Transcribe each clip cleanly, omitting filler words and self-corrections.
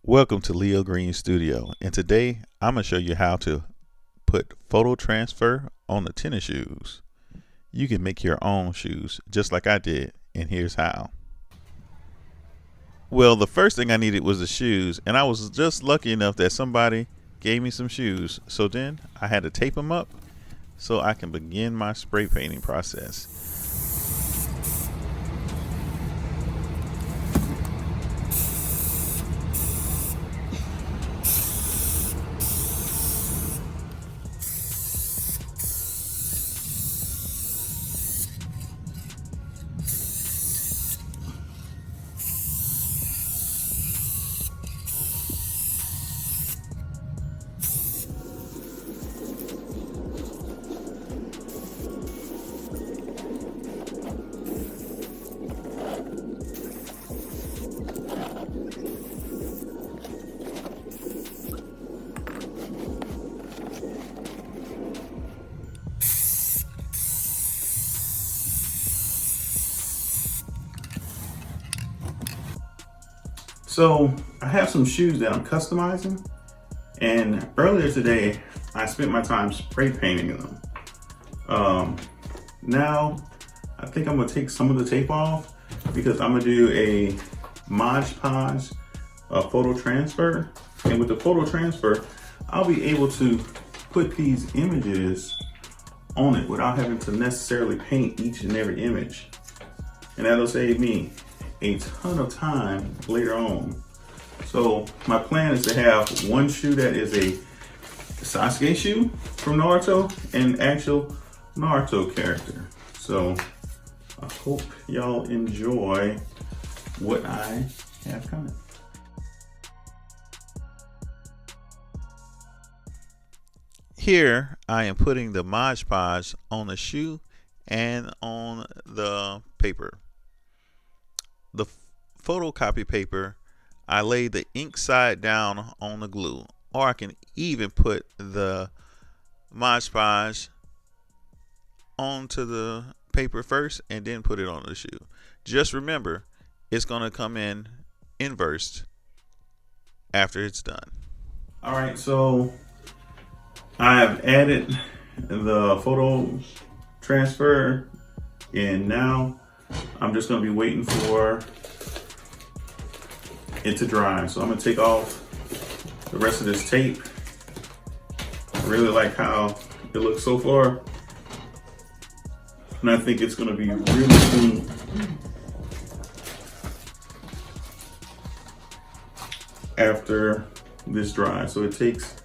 Welcome to Leo Green Studio, and today I'm going to show you how to put photo transfer on the tennis shoes. You can make your own shoes just like I did, and here's how. Well, the first thing I needed was the shoes, and I was just lucky enough that somebody gave me some shoes. So then I had to tape them up so I can begin my spray painting process. So I have some shoes that I'm customizing, and earlier today I spent my time spray painting them. Now I think I'm gonna take some of the tape off because I'm gonna do a Mod Podge photo transfer, and with the photo transfer I'll be able to put these images on it without having to necessarily paint each and every image, and that'll save me a ton of time later on. So my plan is to have one shoe that is a Sasuke shoe from Naruto and an actual Naruto character. So I hope y'all enjoy what I have coming. Here I am putting the Mod Podge on the shoe and on the paper. The photocopy paper, I lay the ink side down on the glue, or I can even put the Mod Podge onto the paper first and then put it on the shoe. Just remember, it's going to come in inversed after it's done. All right, so I've added the photo transfer, and now I'm just going to be waiting for it to dry. So I'm going to take off the rest of this tape. I really like how it looks so far, and I think it's going to be really clean after this dries. So it takes,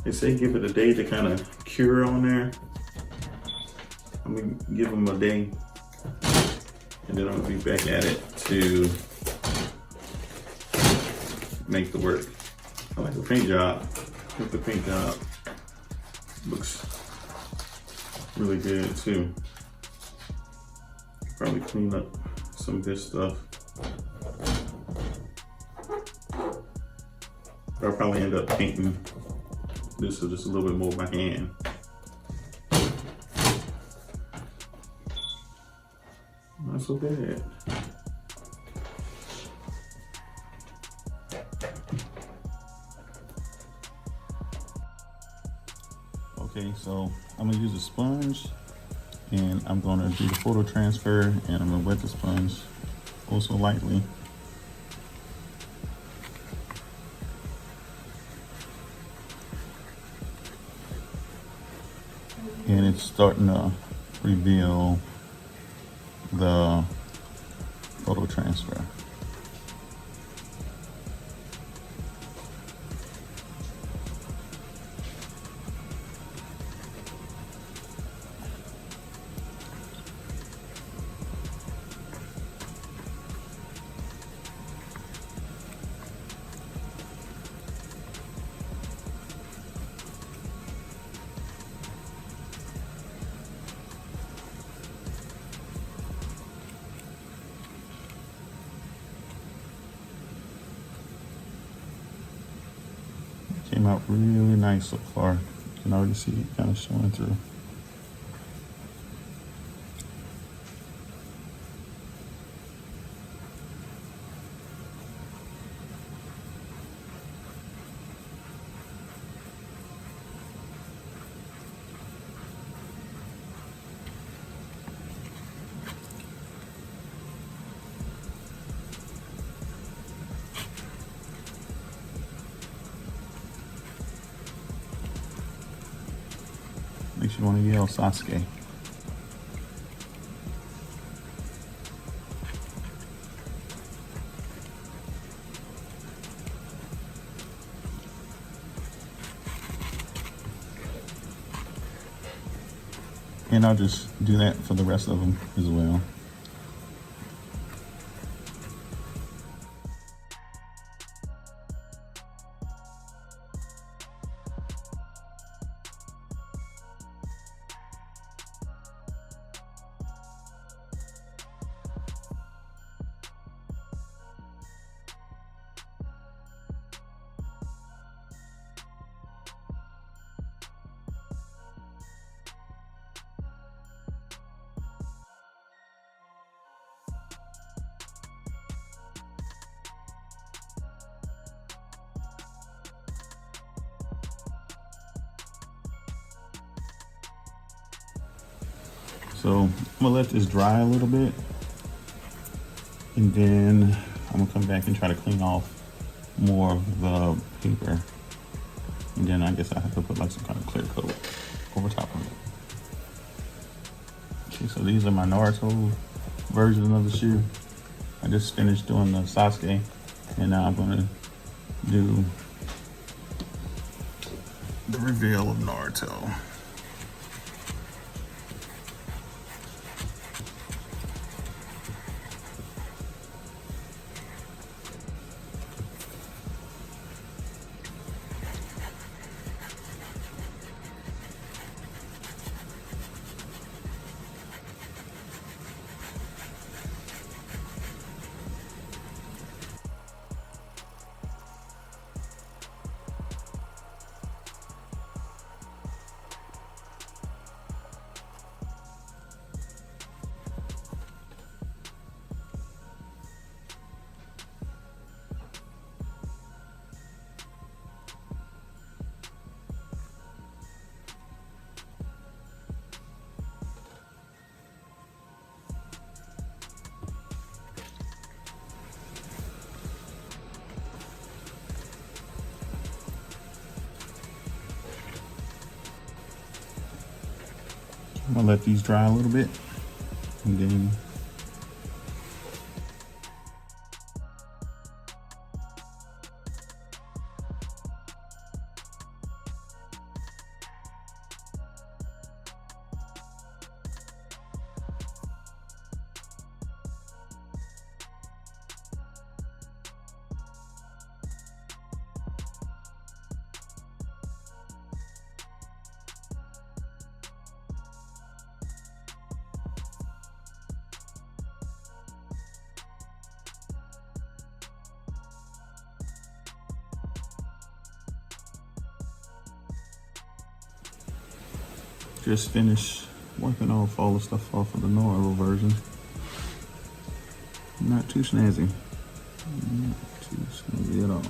they say give it a day to kind of cure on there. I'm going to give them a day, and then I'm gonna be back at it to make the work. I like the paint job. I think the paint job looks really good too. Probably clean up some of this stuff. I'll probably end up painting this with just a little bit more by hand. Not so bad. Okay, so I'm gonna use a sponge, and I'm gonna do the photo transfer, and I'm gonna wet the sponge also lightly. And it's starting to reveal the photo transfer. Came out really nice so far. You can already see it kind of showing through. Makes you want to yell Sasuke. And I'll just do that for the rest of them as well. So I'm gonna let this dry a little bit, and then I'm gonna come back and try to clean off more of the paper. And then I guess I have to put like some kind of clear coat over top of it. Okay, so these are my Naruto version of the shoe. I just finished doing the Sasuke, and now I'm gonna do the reveal of Naruto. I'm gonna let these dry a little bit, and then just finish wiping off all the stuff off of the Naruto version. Not too snazzy. Not too snazzy at all.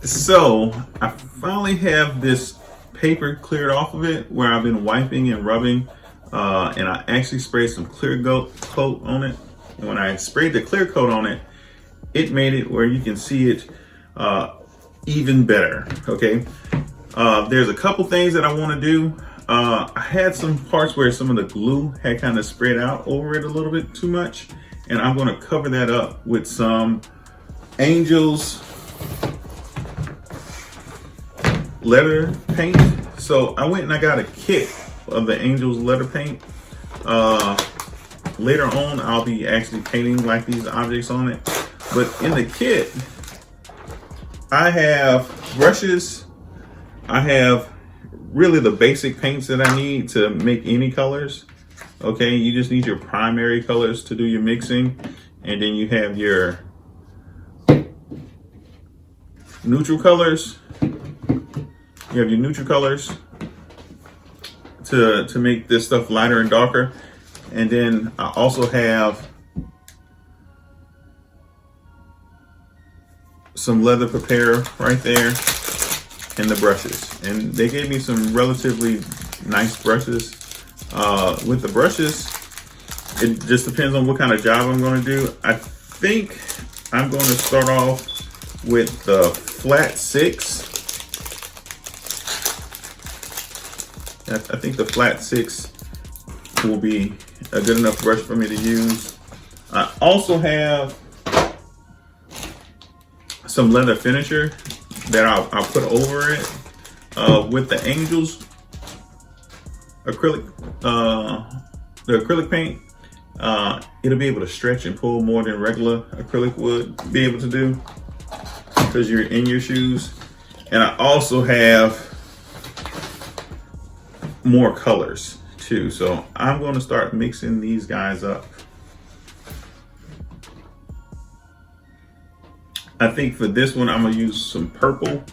So I finally have this paper cleared off of it where I've been wiping and rubbing, and I actually sprayed some clear coat on it. And when I sprayed the clear coat on it, it made it where you can see it even better. Okay, there's a couple things that I want to do. I had some parts where some of the glue had kind of spread out over it a little bit too much, and I'm going to cover that up with some Angels letter paint. So I went and I got a kit of the Angels letter paint. Later on, I'll be actually painting like these objects on it. But in the kit, I have brushes. I have really the basic paints that I need to make any colors. Okay, you just need your primary colors to do your mixing. And then you have your neutral colors. You have your neutral colors to make this stuff lighter and darker. And then I also have some leather prepare right there and the brushes. And they gave me some relatively nice brushes. With the brushes, it just depends on what kind of job I'm going to do. I think I'm going to start off with the flat 6. I think the flat 6 will be a good enough brush for me to use. I also have some leather finisher that I'll put over it with the Angels acrylic, the acrylic paint. It'll be able to stretch and pull more than regular acrylic would be able to do because you're in your shoes. And I also have more colors too. So I'm going to start mixing these guys up. I think for this one, I'm going to use some purple.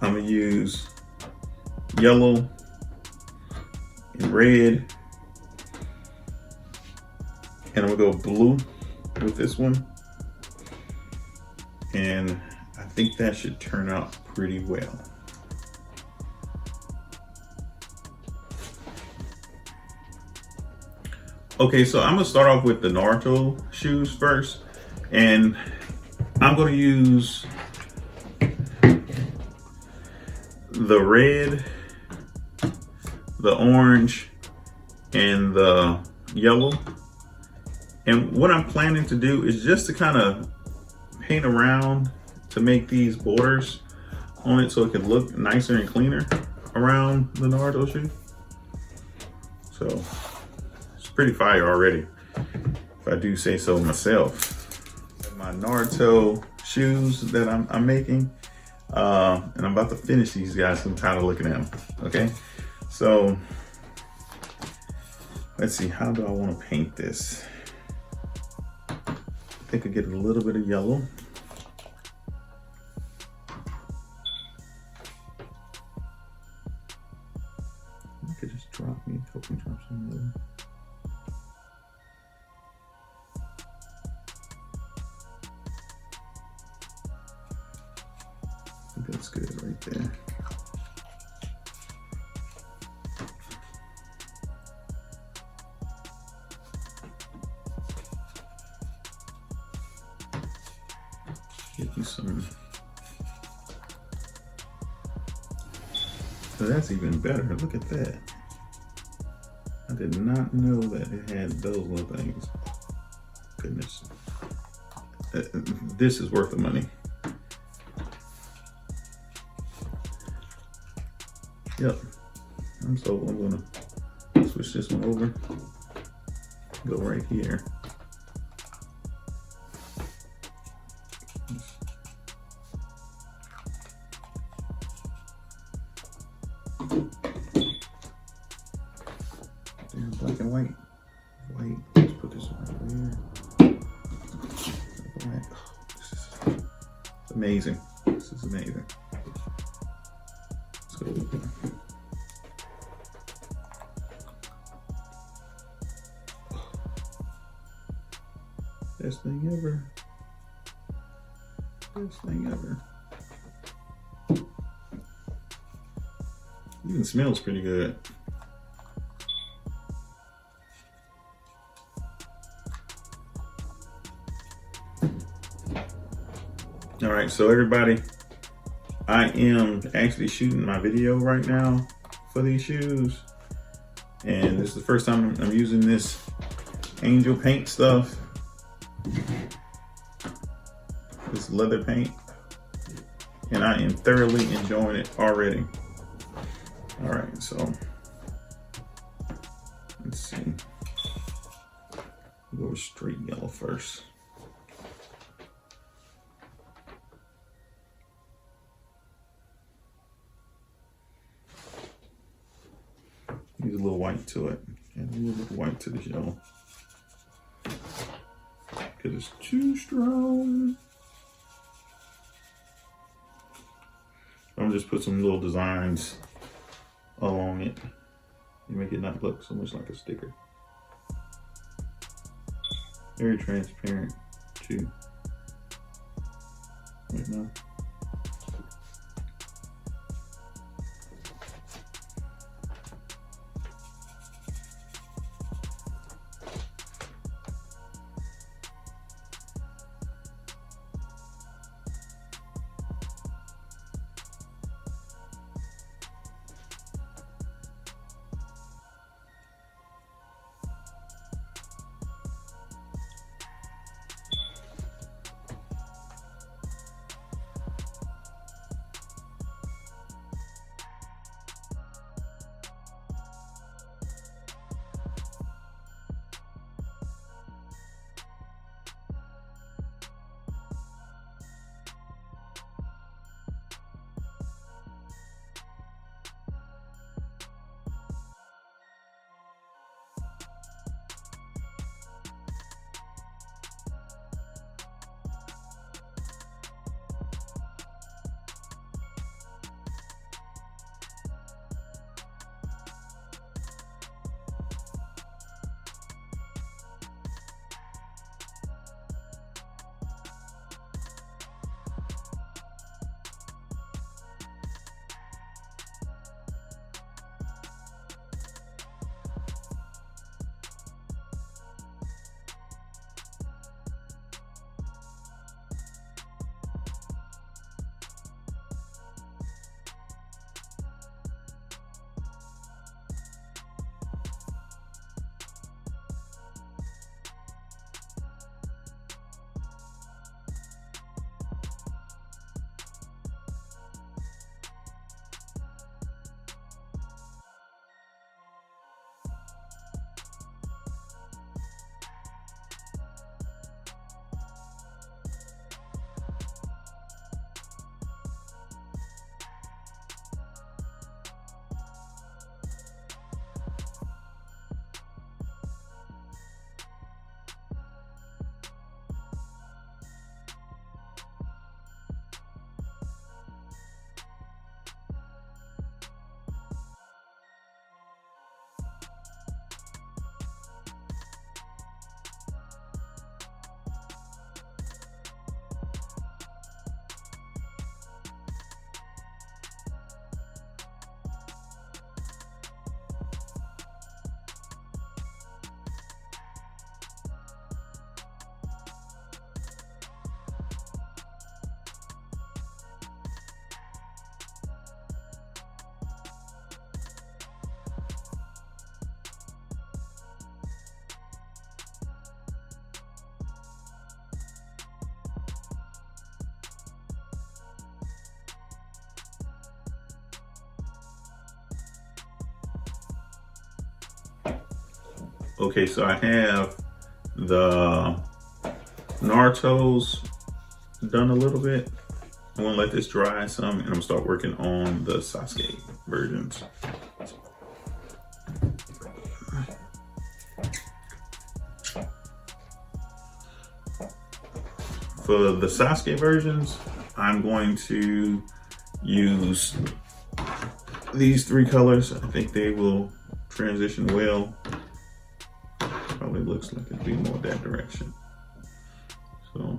I'm going to use yellow and red. And I'm going to go blue with this one. And I think that should turn out pretty well. Okay, so I'm gonna start off with the Naruto shoes first, and I'm gonna use the red, the orange, and the yellow. And what I'm planning to do is just to kind of paint around to make these borders on it so it can look nicer and cleaner around the Naruto shoe. So pretty fire already, if I do say so myself. My Naruto shoes that I'm making, and I'm about to finish these guys. I'm tired of looking at them. Okay, so let's see. How do I want to paint this? I think I get a little bit of yellow. You could just drop me. Help me drop some yellow. That's good right there. Give you some. So that's even better. Look at that. I did not know that it had those little things. Goodness. This is worth the money. Yep, I'm gonna switch this one over, go right here. There's black and white. White, let's put this one right here. Black. Oh, this is amazing. This is amazing. Let's go with that. Best thing ever. Best thing ever. Even smells pretty good. All right, so everybody, I am actually shooting my video right now for these shoes. And this is the first time I'm using this angel paint stuff. This leather paint. And I am thoroughly enjoying it already. All right, so let's see. We'll go with straight yellow first. Use a little white to it, and a little bit of white to this yellow, because it's too strong. I'm gonna just put some little designs along it and make it not look so much like a sticker. Very transparent too. Right now. Okay, so I have the Naruto's done a little bit. I'm gonna let this dry some and I'm gonna start working on the Sasuke versions. For the Sasuke versions, I'm going to use these three colors. I think they will transition well. Probably looks like it'd be more that direction. So.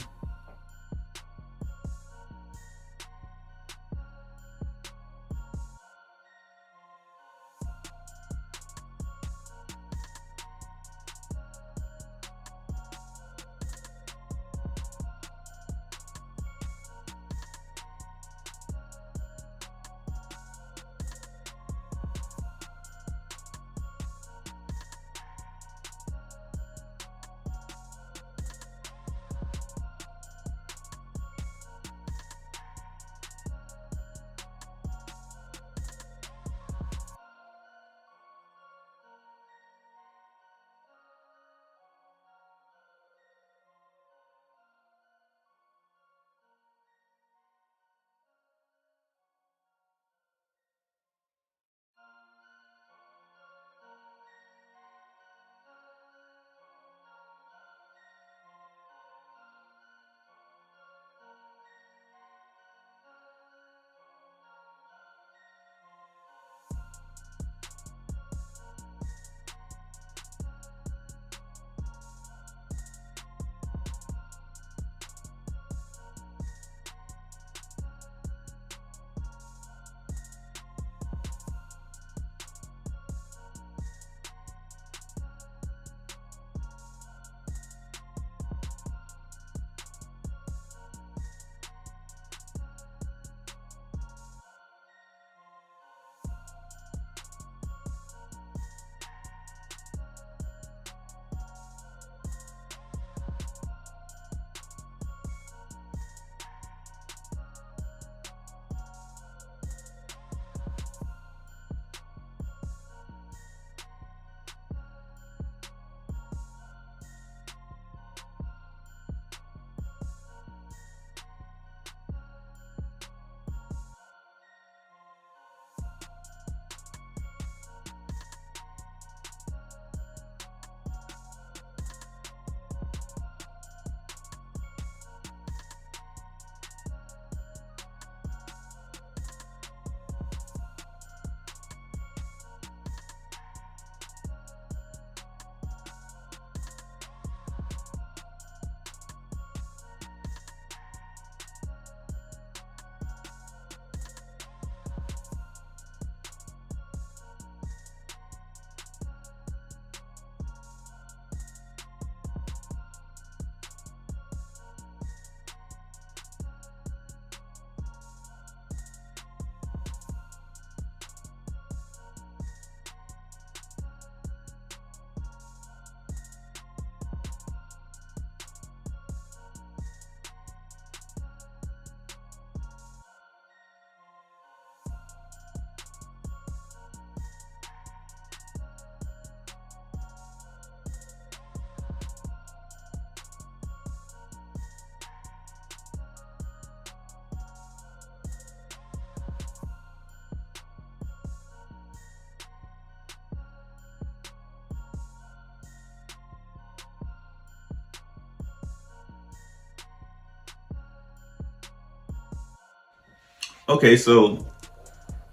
Okay, so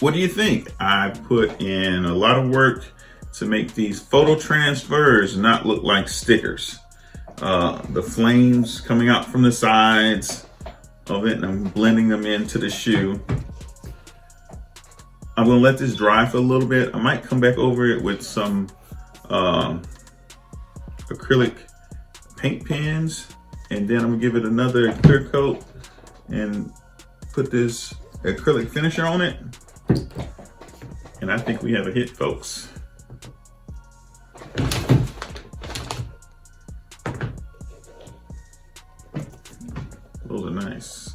what do you think? I put in a lot of work to make these photo transfers not look like stickers. The flames coming out from the sides of it, and I'm blending them into the shoe. I'm gonna let this dry for a little bit. I might come back over it with some acrylic paint pens, and then I'm gonna give it another clear coat and put this acrylic finisher on it. And I think we have a hit, folks. Those are nice.